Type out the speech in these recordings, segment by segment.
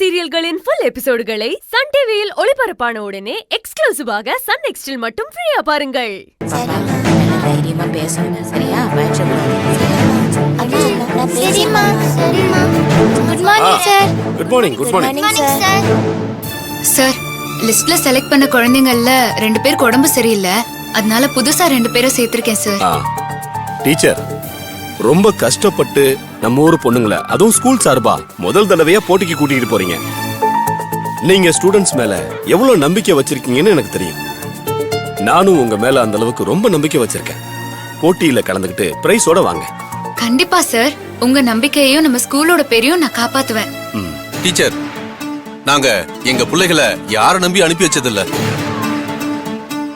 சீரியல்களின் full எபிசோடுகளை Sun டிவியில் ஒளிபரப்பான உடனே எக்ஸ்க்ளூசிவாக சன் நெக்ஸ்டில் மட்டும் ஃப்ரீயா பாருங்கள். தைரியமா பேசணும் சரியா? Good morning sir. Good morning. Good morning sir. Sir, லிஸ்ட்ல செலக்ட் பண்ண குழந்தைங்கள்ல 2 பேருக்கு உடம்பு சரியில்லை, அதனால புதுசா 2 பேரை சேர்த்திருக்கேன் சார். டீச்சர், ரொம்ப கஷ்டப்பட்டு நம்ம ஊர் பொண்ணுங்களை அதுவும் ஸ்கூல் சார்பா முதல் தடவையா போட்டிக்கு கூட்டிட்டு போறீங்க. நீங்க ஸ்டூடெண்ட்ஸ் மேல எவ்வளவு நம்பிக்கை வச்சிருக்கீங்கன்னு எனக்கு தெரியும். நானும் உங்க மேல அந்த அளவுக்கு ரொம்ப நம்பிக்கை வச்சிருக்கேன். போட்டியில கலந்துக்கிட்டு பிரைஸோட வாங்க. கண்டிப்பா சார், உங்க நம்பிக்கையையும் நம்ம ஸ்கூலோட பேரையும் நான் காப்பாத்துவேன். டீச்சர், நாங்க எங்க பிள்ளைகளை யார நம்பி அனுப்பி வச்சதில்ல.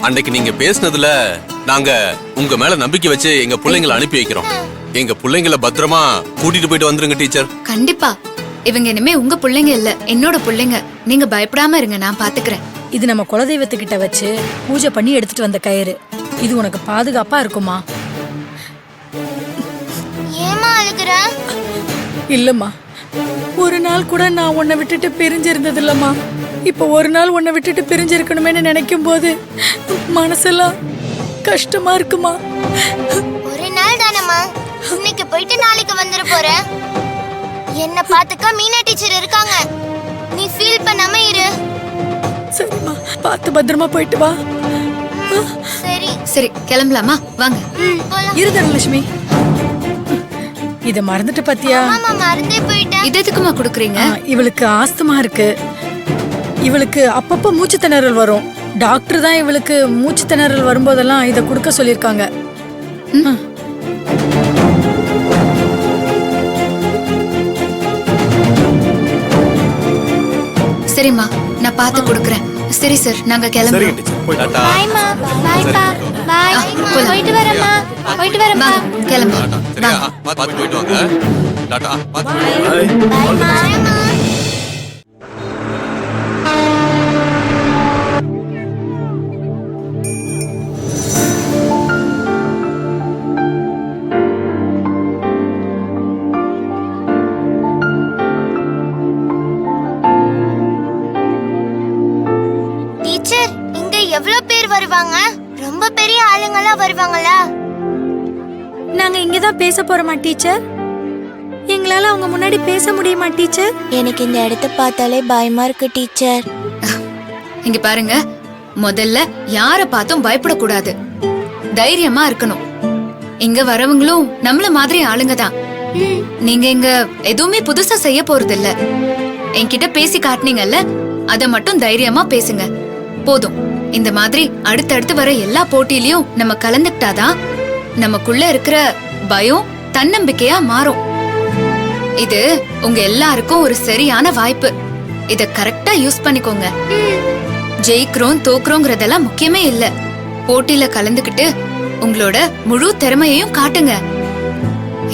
அன்னைக்கு நீங்க பேசினதுல நாங்க உங்க மேல நம்பிக்கை வச்சு எங்க பிள்ளைங்களை அனுப்பி வைக்கிறோம். எங்க பிள்ளைங்களை பத்திரமா கூட்டிட்டு போயிட்டு வந்துருங்க டீச்சர். கண்டிப்பா. இவங்க இனிமே உங்க பிள்ளைங்க இல்ல, என்னோட பிள்ளைங்க. நீங்க பயப்படாம இருங்க, நான் பாத்துக்கிறேன். இது நம்ம குலதெய்வத்துக்கிட்ட வச்சு பூஜை பண்ணி எடுத்துட்டு வந்த கயிறு. இது உனக்கு பாதுகாப்பா இருக்குமா? ஏமா அழுகுற? இல்லம்மா, ஒரு நாள் கூட நான் உன்னை விட்டுட்டு பிரிஞ்சிருந்தது இல்லம்மா. இப்ப ஒரு நாள் உன்னை விட்டுட்டு பிரிஞ்சிருக்கணுமேனு நினைக்கும் போது மனசெல்லாம் கஷ்டமா இருக்குமா. ஒரு நாள் தானம்மா, இன்னைக்கு போயிட்டு நாளைக்கு வந்துட போற. என்ன பாத்துக்க மீனா டீச்சர் இருக்காங்க, நீ ஃபீல் பண்ணாம இரு. சரிம்மா, பார்த்து பத்திரமா போயிட்டு வா. சரி சரி, கிளம்பலாமா? வாங்க. இரு தனலட்சுமி, இத மறந்துட்டு பாத்தியா? ஆமா, மறந்தே போயிட்டேன். இது எதுக்குமா குடுக்குறீங்க? இவளுக்கு ஆஸ்துமா இருக்கு. இவளுக்கு அப்பப்ப மூச்சு திணறல் வரும். டாக்டர் தான் இவளுக்கு மூச்சு திணறல் வரும்போதெல்லாம் இத குடுக்க சொல்லிருக்காங்க. சரிம்மா, நான் பார்த்து கொடுக்கறேன். சரி சார், நாங்க கிளம்புறோம். பாய்மா, பாய்ப்பா, பாய். போயிட்டு வரேம்மா, போயிட்டு வரேம்மா. கிளம்பு. சரியா? பாத்து போயிட்டு வாங்க. டாடா. பாத்து. பாய்மா. டீச்சர், இங்க எவ்வளவு பேர் வருவாங்க? ரொம்ப பெரிய ஆளுங்களா வருவாங்களா? நாங்க இங்கதான் பேச போறோமா டீச்சர்? எங்களால அவங்க முன்னாடி பேச முடியுமா டீச்சர்? எனக்கு இந்த இடத்த பார்த்தாலே பயமா இருக்கு டீச்சர். இங்க பாருங்க, முதல்ல யார பார்த்தும் பயப்படக்கூடாது, தைரியமா இருக்கணும். இங்க வரவங்களும் நம்மள மாதிரி ஆளுங்க தான். நீங்க இங்க எதுவுமே புதுசா செய்ய போறது இல்ல. என்கிட்ட பேசி காட்டுனீங்கல்ல, அத மட்டும் தைரியமா பேசுங்க போதும். இந்த மாதிரி அடுத்தடுத்து வர எல்லா போட்டியிலயும் நம்ம கலந்துக்கிட்டாதான் நமக்குள்ள இருக்கிற பயம் தன்னம்பிக்கையா மாறும். இது உங்க எல்லாருக்கும் ஒரு சரியான வாய்ப்பு. இத கரெக்டா யூஸ் பண்ணிக்கோங்க. ஜெயிக்கிறோம் தோக்குறோங்கிறதெல்லாம் முக்கியமே இல்ல. போட்டியில கலந்துக்கிட்டு உங்களோட முழு திறமையையும் காட்டுங்க.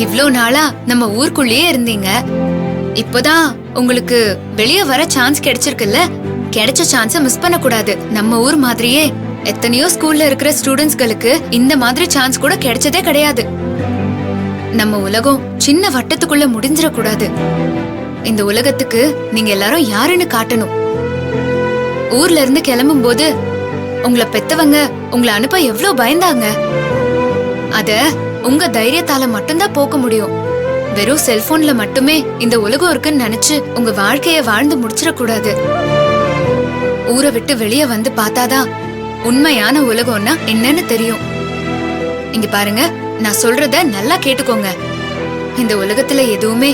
இவ்ளோ நாளா நம்ம ஊருக்குள்ளேயே இருந்தீங்க, இப்பதான் உங்களுக்கு வெளியே வர சான்ஸ் கிடைச்சிருக்குல்ல. கிடைச்ச சான்ஸ மிஸ் பண்ண கூடாது. நம்ம ஊர் மாதிரியே எத்தனையோ ஸ்கூல்ல இருக்கிற ஸ்டூடெண்ட்ஸ்களுக்கு இந்த மாதிரி சான்ஸ் கூட கிடைச்சதே கிடையாது. நம்ம உலகம் சின்ன வட்டத்துக்குள்ள முடிஞ்சிட கூடாது. இந்த உலகத்துக்கு நீங்க எல்லாரும் யாருன்னு காட்டணும். ஊர்ல இருந்து கிளம்பும் போது உங்களை பெத்தவங்க உங்களை அனுப்ப எவ்வளவு பயந்தாங்க. அத உங்க தைரியத்தால மட்டும்தான் போக்க முடியும். வெறும் செல்போன்ல மட்டுமே இந்த உலகம் இருக்குன்னு நினைச்சு உங்க வாழ்க்கைய வாழ்ந்து முடிச்சிடக்கூடாது. ஊரை விட்டு வெளியே வந்து பார்த்தாதான் உண்மையான உலகம்னா என்னன்னு தெரியும். இங்க பாருங்க, நான் சொல்றத நல்லா கேட்டுக்கோங்க. இந்த உலகத்துல எதுவுமே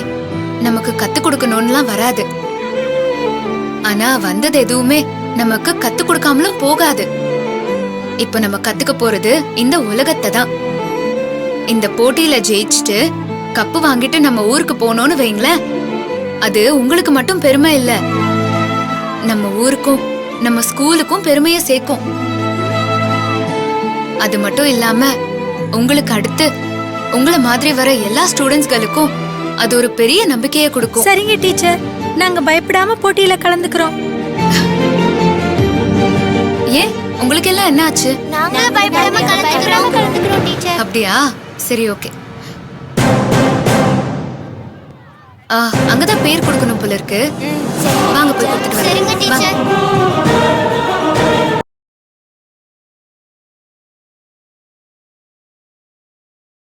நமக்கு கத்து கொடுக்கணும்லாம் வராது. ஆனா வந்தது எதுவுமே நமக்கு கத்து கொடுக்காமலும் போகாது. இப்ப நம்ம கத்துக்க போறது இந்த உலகத்தை தான். இந்த போட்டியில ஜெயிச்சுட்டு கப்பு வாங்கிட்டு நம்ம ஊருக்கு போனோம்னு வைங்களேன், அது உங்களுக்கு மட்டும் பெருமை இல்ல, நம்ம ஊருக்கும் நம்ம ஸ்கூலுக்கும் பெருமையை சேர்க்கும். அது மட்டும் இல்லாம உங்களுக்கு அடுத்து உங்களை மாதிரி வர எல்லா ஸ்டூடெண்ட்ஸ்களுக்கும் அது ஒரு பெரிய நம்பிக்கையை கொடுக்கும். சரிங்க டீச்சர், நாங்க பயப்படாம போட்டியில கலந்துக்கிறோம். ஏன், உங்களுக்கு எல்லாம் என்ன ஆச்சு? நாங்களே பயப்படாம கலந்துக்கிறோம் டீச்சர். அப்படியா? சரி, ஓகே. அங்கதான் பேர் கொடுக்கணும் போல இருக்கு. வாங்க போய் கொடுத்துட்டு வரேன்.